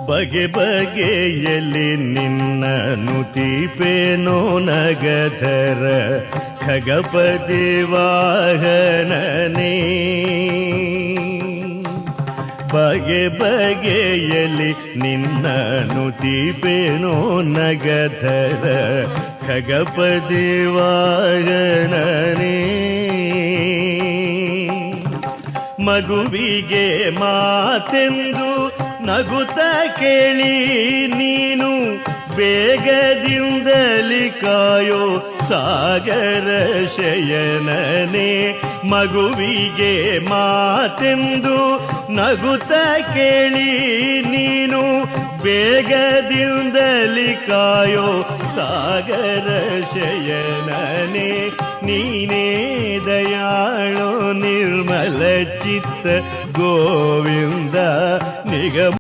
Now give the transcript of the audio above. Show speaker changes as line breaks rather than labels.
ಬಗೆ ಬಗೆಯಲ್ಲಿ ನಿನ್ನ ನುತಿಪೇನೋ ನಗಧರ ಖಗಪತಿ ವಾಹನನೇ. ಬಗೆ ಬಗೆಯಲ್ಲಿ ನಿನ್ನ ನುತಿಪೇನೋ ನಗಧರ ಖಗಪತಿ ವಾಹನನೇ. ಮಗುವಿಗೆ ಮಾತೆಂದು ನಗುತ್ತ ಕೇಳಿ ನೀನು ಬೇಗದಿಂದಲಿ ಕಾಯೋ ಸಾಗರ ಶಯನನೇ. ಮಗುವಿಗೆ ಮಾತೆಂದು ನಗುತ್ತ ಕೇಳಿ ನೀನು ಬೇಗದಿಂದಲಿ ಕಾಯೋ ಸಾಗರ ಶಯನನೇ. ನೀನೇ ದಯಾಳೋ ನಿರ್ಮಲ ಚಿತ್ತ ಗೋವಿಂದ ನಿಗಮ